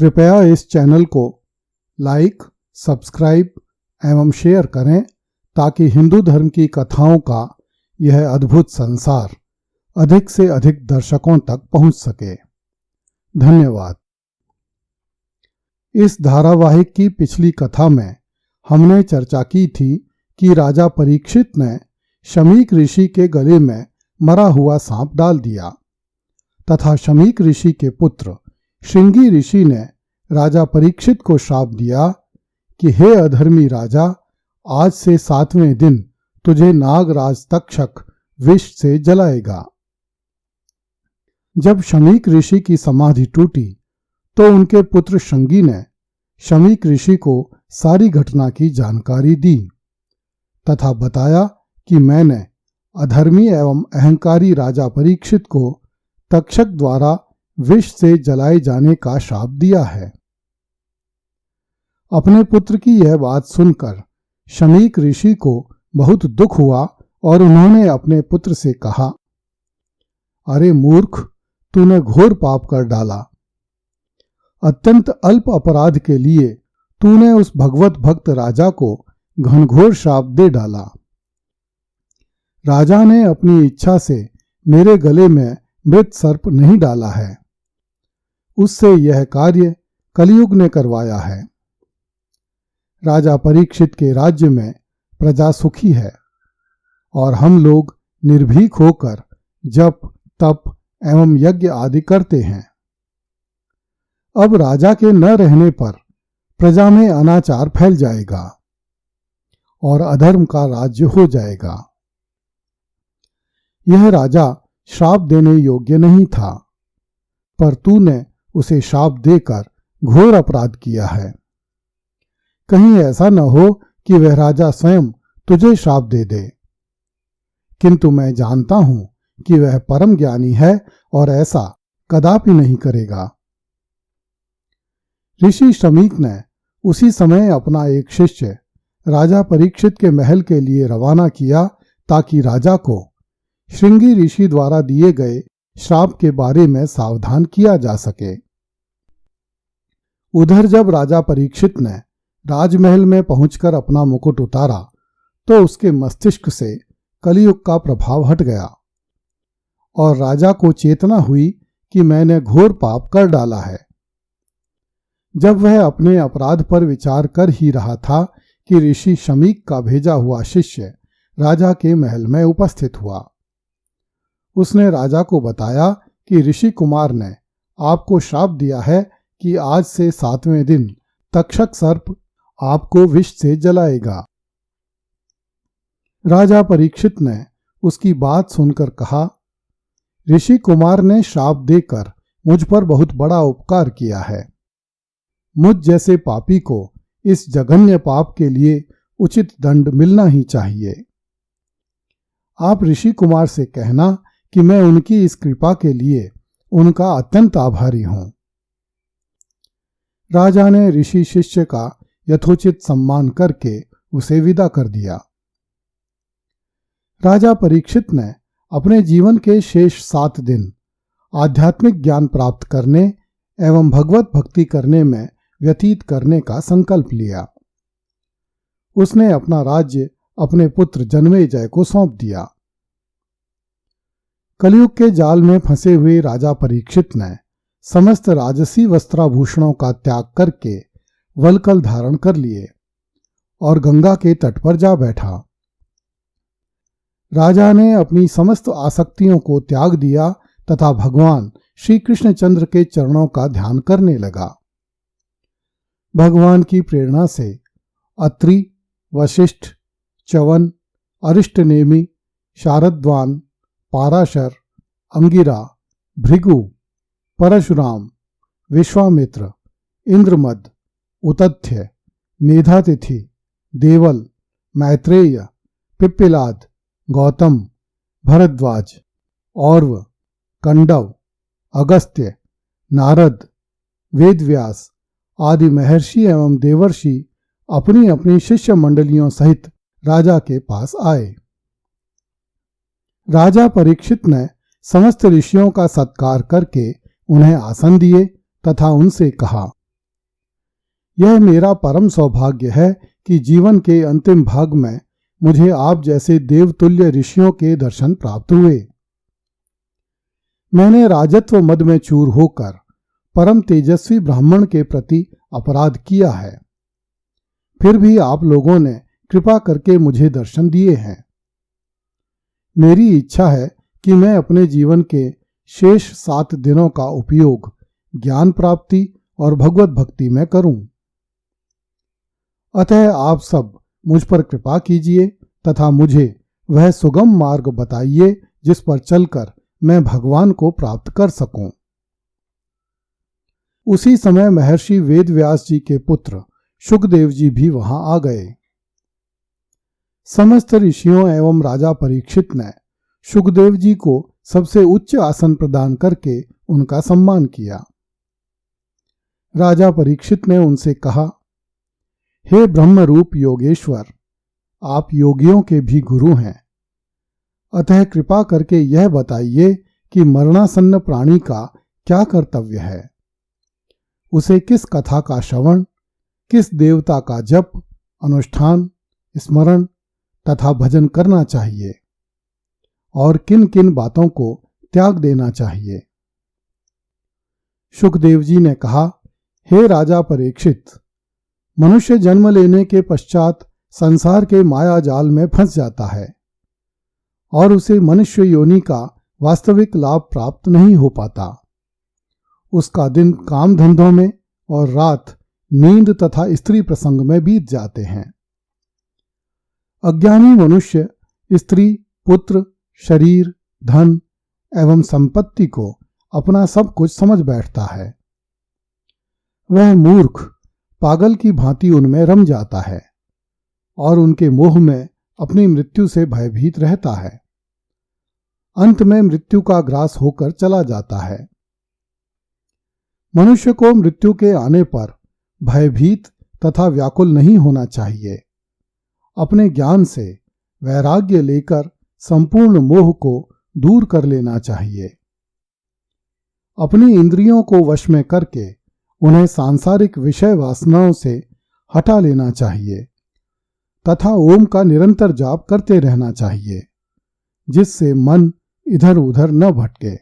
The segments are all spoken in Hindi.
कृपया इस चैनल को लाइक, सब्सक्राइब एवं शेयर करें ताकि हिंदू धर्म की कथाओं का यह अद्भुत संसार अधिक से अधिक दर्शकों तक पहुंच सके। धन्यवाद। इस धारावाहिक की पिछली कथा में हमने चर्चा की थी कि राजा परीक्षित ने शमीक ऋषि के गले में मरा हुआ सांप डाल दिया तथा शमीक ऋषि के पुत्र श्रृंगी ऋषि ने राजा परीक्षित को श्राप दिया कि हे अधर्मी राजा, आज से 7वें दिन तुझे नागराज तक्षक विष से जलाएगा। जब शमीक ऋषि की समाधि टूटी तो उनके पुत्र श्रृंगी ने शमीक ऋषि को सारी घटना की जानकारी दी तथा बताया कि मैंने अधर्मी एवं अहंकारी राजा परीक्षित को तक्षक द्वारा विष से जलाए जाने का श्राप दिया है। अपने पुत्र की यह बात सुनकर शमीक ऋषि को बहुत दुख हुआ और उन्होंने अपने पुत्र से कहा, अरे मूर्ख, तूने घोर पाप कर डाला। अत्यंत अल्प अपराध के लिए तूने उस भगवत भक्त राजा को घनघोर श्राप दे डाला। राजा ने अपनी इच्छा से मेरे गले में मृत सर्प नहीं डाला है, उससे यह कार्य कलयुग ने करवाया है। राजा परीक्षित के राज्य में प्रजा सुखी है और हम लोग निर्भीक होकर जप, तप एवं यज्ञ आदि करते हैं। अब राजा के न रहने पर प्रजा में अनाचार फैल जाएगा और अधर्म का राज्य हो जाएगा। यह राजा श्राप देने योग्य नहीं था, पर तूने उसे श्राप देकर घोर अपराध किया है। कहीं ऐसा न हो कि वह राजा स्वयं तुझे श्राप दे दे, किंतु मैं जानता हूं कि वह परम ज्ञानी है और ऐसा कदापि नहीं करेगा। ऋषि शमीक ने उसी समय अपना एक शिष्य राजा परीक्षित के महल के लिए रवाना किया ताकि राजा को श्रृंगी ऋषि द्वारा दिए गए श्राप के बारे में सावधान किया जा सके। उधर जब राजा परीक्षित ने राजमहल में पहुंचकर अपना मुकुट उतारा तो उसके मस्तिष्क से कलयुग का प्रभाव हट गया और राजा को चेतना हुई कि मैंने घोर पाप कर डाला है। जब वह अपने अपराध पर विचार कर ही रहा था कि ऋषि शमीक का भेजा हुआ शिष्य राजा के महल में उपस्थित हुआ। उसने राजा को बताया कि ऋषि कुमार ने आपको श्राप दिया है कि आज से 7वें दिन तक्षक सर्प आपको विष से जलाएगा। राजा परीक्षित ने उसकी बात सुनकर कहा, ऋषि कुमार ने श्राप देकर मुझ पर बहुत बड़ा उपकार किया है। मुझ जैसे पापी को इस जघन्य पाप के लिए उचित दंड मिलना ही चाहिए। आप ऋषि कुमार से कहना कि मैं उनकी इस कृपा के लिए उनका अत्यंत आभारी हूं। राजा ने ऋषि शिष्य का यथोचित सम्मान करके उसे विदा कर दिया। राजा परीक्षित ने अपने जीवन के शेष 7 दिन आध्यात्मिक ज्ञान प्राप्त करने एवं भगवत भक्ति करने में व्यतीत करने का संकल्प लिया। उसने अपना राज्य अपने पुत्र जन्मेजय को सौंप दिया। कलयुग के जाल में फंसे हुए राजा परीक्षित ने समस्त राजसी वस्त्राभूषणों का त्याग करके वल्कल धारण कर लिए और गंगा के तट पर जा बैठा। राजा ने अपनी समस्त आसक्तियों को त्याग दिया तथा भगवान श्री कृष्णचंद्र के चरणों का ध्यान करने लगा। भगवान की प्रेरणा से अत्रि, वशिष्ठ, च्यवन, अरिष्टनेमि, शारद्वान, पाराशर, अंगिरा, भृगु, परशुराम, विश्वामित्र, इंद्रमद, उतथ्य, मेधातिथि, देवल, मैत्रेय, पिप्पिलाद, गौतम, भरद्वाज, और्व, कंडव, अगस्त्य, नारद, वेदव्यास आदि महर्षि एवं देवर्षि अपनी अपनी शिष्य मंडलियों सहित राजा के पास आए। राजा परीक्षित ने समस्त ऋषियों का सत्कार करके उन्हें आसन दिए तथा उनसे कहा, यह मेरा परम सौभाग्य है कि जीवन के अंतिम भाग में मुझे आप जैसे देवतुल्य ऋषियों के दर्शन प्राप्त हुए। मैंने राजत्व मद में चूर होकर परम तेजस्वी ब्राह्मण के प्रति अपराध किया है, फिर भी आप लोगों ने कृपा करके मुझे दर्शन दिए हैं। मेरी इच्छा है कि मैं अपने जीवन के शेष 7 दिनों का उपयोग ज्ञान प्राप्ति और भगवत भक्ति में करूं। अतः आप सब मुझ पर कृपा कीजिए तथा मुझे वह सुगम मार्ग बताइए जिस पर चलकर मैं भगवान को प्राप्त कर सकूं। उसी समय महर्षि वेदव्यास जी के पुत्र शुकदेव जी भी वहां आ गए। समस्त ऋषियों एवं राजा परीक्षित ने शुकदेव जी को सबसे उच्च आसन प्रदान करके उनका सम्मान किया। राजा परीक्षित ने उनसे कहा, हे ब्रह्मरूप योगेश्वर, आप योगियों के भी गुरु हैं, अतः कृपा करके यह बताइए कि मरणासन्न प्राणी का क्या कर्तव्य है। उसे किस कथा का श्रवण, किस देवता का जप, अनुष्ठान, स्मरण तथा भजन करना चाहिए और किन किन बातों को त्याग देना चाहिए। शुकदेव जी ने कहा, हे राजा परीक्षित, मनुष्य जन्म लेने के पश्चात संसार के माया जाल में फंस जाता है और उसे मनुष्य योनि का वास्तविक लाभ प्राप्त नहीं हो पाता। उसका दिन काम धंधों में और रात नींद तथा स्त्री प्रसंग में बीत जाते हैं। अज्ञानी मनुष्य स्त्री, पुत्र, शरीर, धन एवं संपत्ति को अपना सब कुछ समझ बैठता है। वह मूर्ख पागल की भांति उनमें रम जाता है और उनके मोह में अपनी मृत्यु से भयभीत रहता है। अंत में मृत्यु का ग्रास होकर चला जाता है। मनुष्य को मृत्यु के आने पर भयभीत तथा व्याकुल नहीं होना चाहिए। अपने ज्ञान से वैराग्य लेकर संपूर्ण मोह को दूर कर लेना चाहिए। अपनी इंद्रियों को वश में करके उन्हें सांसारिक विषय वासनाओं से हटा लेना चाहिए तथा ओम का निरंतर जाप करते रहना चाहिए, जिससे मन इधर उधर न भटके।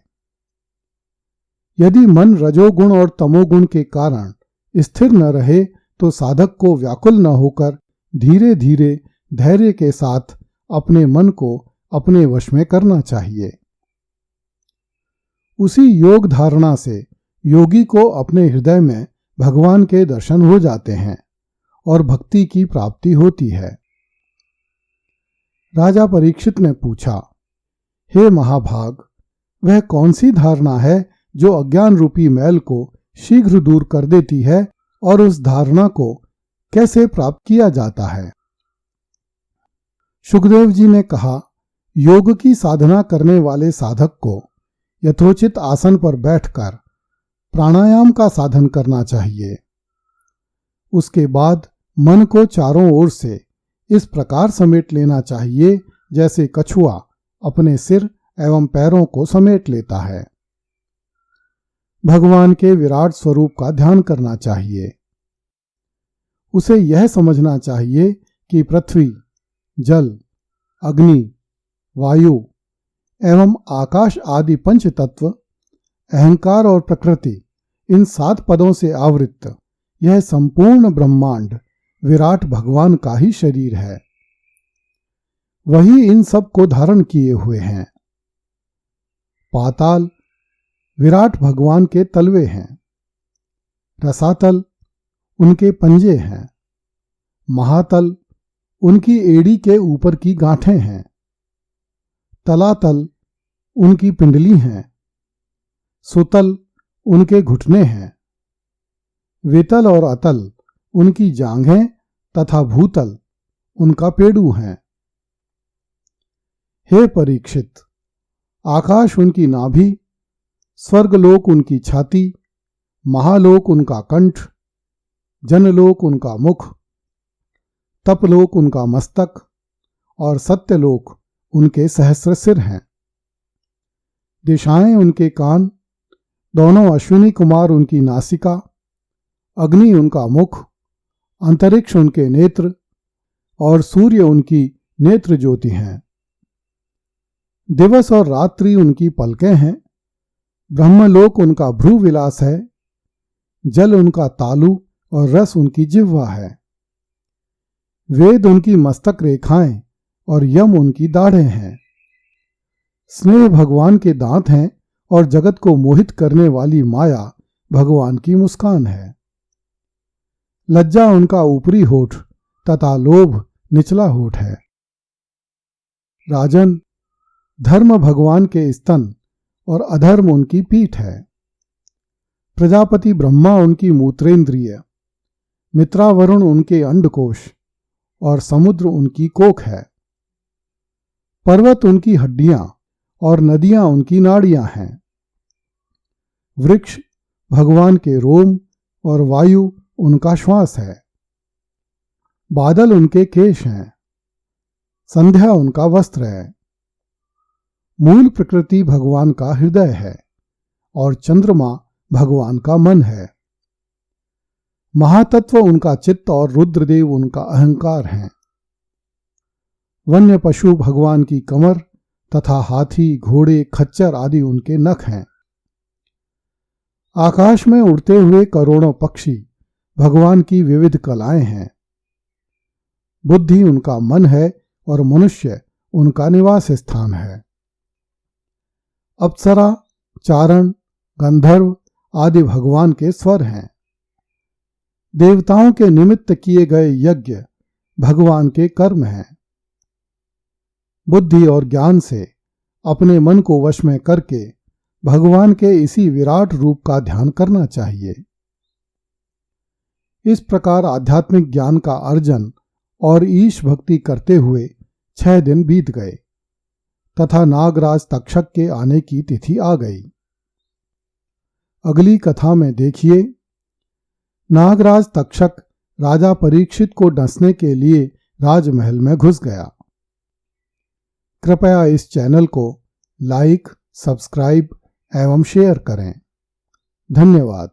यदि मन रजोगुण और तमोगुण के कारण स्थिर न रहे तो साधक को व्याकुल न होकर धीरे धीरे धैर्य के साथ अपने मन को अपने वश में करना चाहिए। उसी योग धारणा से योगी को अपने हृदय में भगवान के दर्शन हो जाते हैं और भक्ति की प्राप्ति होती है। राजा परीक्षित ने पूछा, हे महाभाग, वह कौन सी धारणा है जो अज्ञान रूपी मैल को शीघ्र दूर कर देती है और उस धारणा को कैसे प्राप्त किया जाता है? शुकदेव जी ने कहा, योग की साधना करने वाले साधक को यथोचित आसन पर बैठकर प्राणायाम का साधन करना चाहिए। उसके बाद मन को चारों ओर से इस प्रकार समेट लेना चाहिए जैसे कछुआ अपने सिर एवं पैरों को समेट लेता है। भगवान के विराट स्वरूप का ध्यान करना चाहिए। उसे यह समझना चाहिए कि पृथ्वी, जल, अग्नि, वायु एवं आकाश आदि पंच तत्व, अहंकार और प्रकृति, इन 7 पदों से आवृत यह संपूर्ण ब्रह्मांड विराट भगवान का ही शरीर है। वही इन सब को धारण किए हुए हैं। पाताल विराट भगवान के तलवे हैं। रसातल उनके पंजे हैं। महातल उनकी एड़ी के ऊपर की गांठें हैं। तलातल उनकी पिंडली हैं। सुतल उनके घुटने हैं। वेतल और अतल उनकी जांघें तथा भूतल उनका पेड़ू हैं। हे परीक्षित, आकाश उनकी नाभि, स्वर्गलोक उनकी छाती, महालोक उनका कंठ, जनलोक उनका मुख, तपलोक उनका मस्तक और सत्यलोक उनके सहस्र सिर हैं। दिशाएं उनके कान, दोनों अश्विनी कुमार उनकी नासिका, अग्नि उनका मुख अंतरिक्ष उनके नेत्र और सूर्य उनकी नेत्र ज्योति हैं। दिवस और रात्रि उनकी पलकें हैं। ब्रह्मलोक उनका भ्रू विलास है। जल उनका तालु और रस उनकी जिह्वा है। वेद उनकी मस्तक रेखाएं और यम उनकी दाढ़ें हैं। स्नेह भगवान के दांत हैं और जगत को मोहित करने वाली माया भगवान की मुस्कान है। लज्जा उनका ऊपरी होठ तथा लोभ निचला होठ है। राजन, धर्म भगवान के स्तन और अधर्म उनकी पीठ है। प्रजापति ब्रह्मा उनकी मूत्रेंद्रिय, मित्रावरुण उनके अंडकोश और समुद्र उनकी कोख है। पर्वत उनकी हड्डियां और नदियां उनकी नाड़ियां हैं। वृक्ष भगवान के रोम और वायु उनका श्वास है। बादल उनके केश हैं। संध्या उनका वस्त्र है। मूल प्रकृति भगवान का हृदय है और चंद्रमा भगवान का मन है। महातत्व उनका चित्त और रुद्रदेव उनका अहंकार है। वन्य पशु भगवान की कमर तथा हाथी, घोड़े, खच्चर आदि उनके नख हैं। आकाश में उड़ते हुए करोड़ों पक्षी भगवान की विविध कलाएं हैं। बुद्धि उनका मन है और मनुष्य उनका निवास स्थान है। अप्सरा, चारण, गंधर्व आदि भगवान के स्वर हैं। देवताओं के निमित्त किए गए यज्ञ भगवान के कर्म हैं। बुद्धि और ज्ञान से अपने मन को वश में करके भगवान के इसी विराट रूप का ध्यान करना चाहिए। इस प्रकार आध्यात्मिक ज्ञान का अर्जन और ईश भक्ति करते हुए 6 दिन बीत गए तथा नागराज तक्षक के आने की तिथि आ गई। अगली कथा में देखिए, नागराज तक्षक राजा परीक्षित को डसने के लिए राजमहल में घुस गया। कृपया इस चैनल को लाइक, सब्सक्राइब एवं शेयर करें। धन्यवाद।